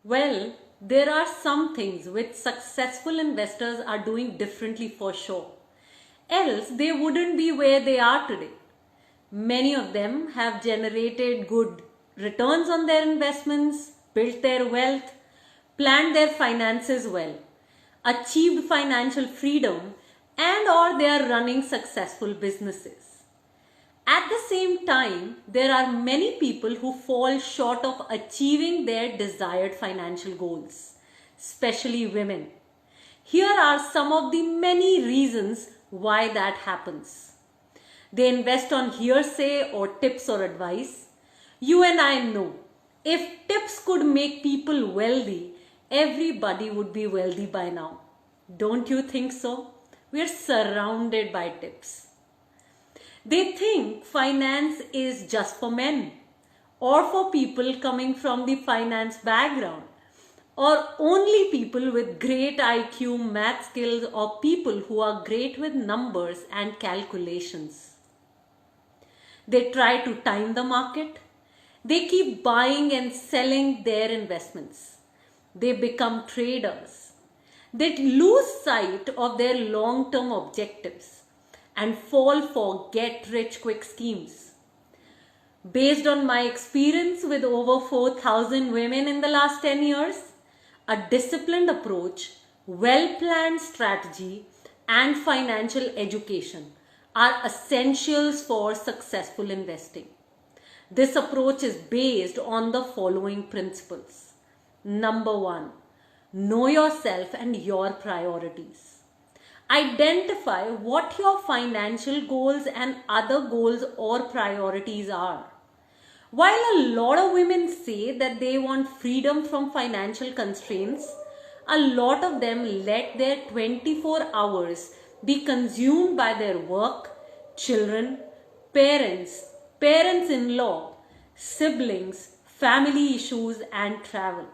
Well, there are some things which successful investors are doing differently for sure. Else, they wouldn't be where they are today. Many of them have generated good returns on their investments, built their wealth, planned their finances well, achieved financial freedom, and or they are running successful businesses. At the same time, there are many people who fall short of achieving their desired financial goals, especially women. Here are some of the many reasons why that happens. They invest on hearsay or tips or advice. You and I know if tips could make people wealthy, everybody would be wealthy by now. Don't you think so? We are surrounded by tips. They think finance is just for men or for people coming from the finance background or only people with great IQ, math skills or people who are great with numbers and calculations. They try to time the market. They keep buying and selling their investments. They become traders. They lose sight of their long-term objectives and fall for get-rich-quick schemes. Based on my experience with over 4,000 women in the last 10 years, a disciplined approach, well-planned strategy, and financial education are essentials for successful investing. This approach is based on the following principles. Number 1, know yourself and your priorities. Identify what your financial goals and other goals or priorities are. While a lot of women say that they want freedom from financial constraints, a lot of them let their 24 hours be consumed by their work, children, parents, parents-in-law, siblings, family issues, and travel.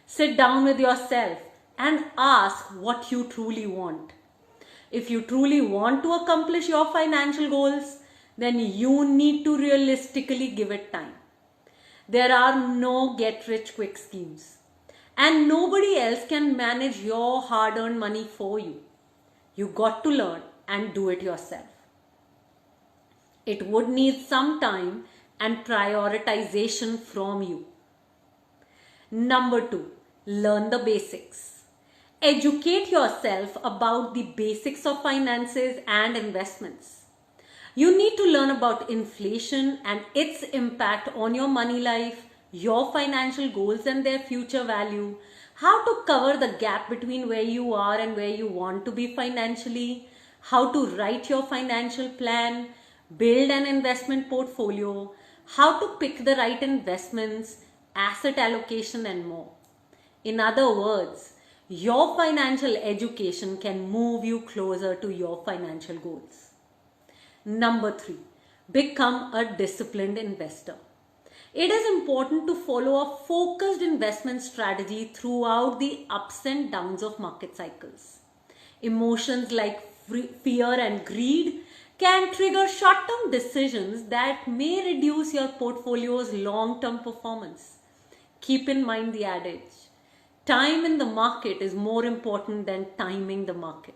Sit down with yourself and ask what you truly want. If you truly want to accomplish your financial goals, then you need to realistically give it time. There are no get-rich-quick schemes, and nobody else can manage your hard-earned money for you. You got to learn and do it yourself. It would need some time and prioritization from you. Number 2, learn the basics. Educate yourself about the basics of finances and investments. You need to learn about inflation and its impact on your money life, your financial goals and their future value, how to cover the gap between where you are and where you want to be financially, how to write your financial plan, build an investment portfolio, how to pick the right investments, asset allocation and more. In other words, your financial education can move you closer to your financial goals. Number 3, become a disciplined investor. It is important to follow a focused investment strategy throughout the ups and downs of market cycles. Emotions like fear and greed can trigger short-term decisions that may reduce your portfolio's long-term performance. Keep in mind the adage, time in the market is more important than timing the market.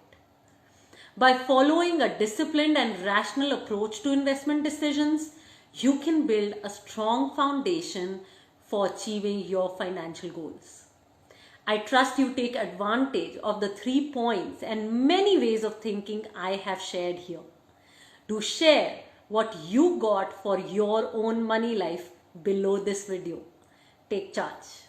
By following a disciplined and rational approach to investment decisions, you can build a strong foundation for achieving your financial goals. I trust you take advantage of the 3 points and many ways of thinking I have shared here. Do share what you got for your own money life below this video. Take charge.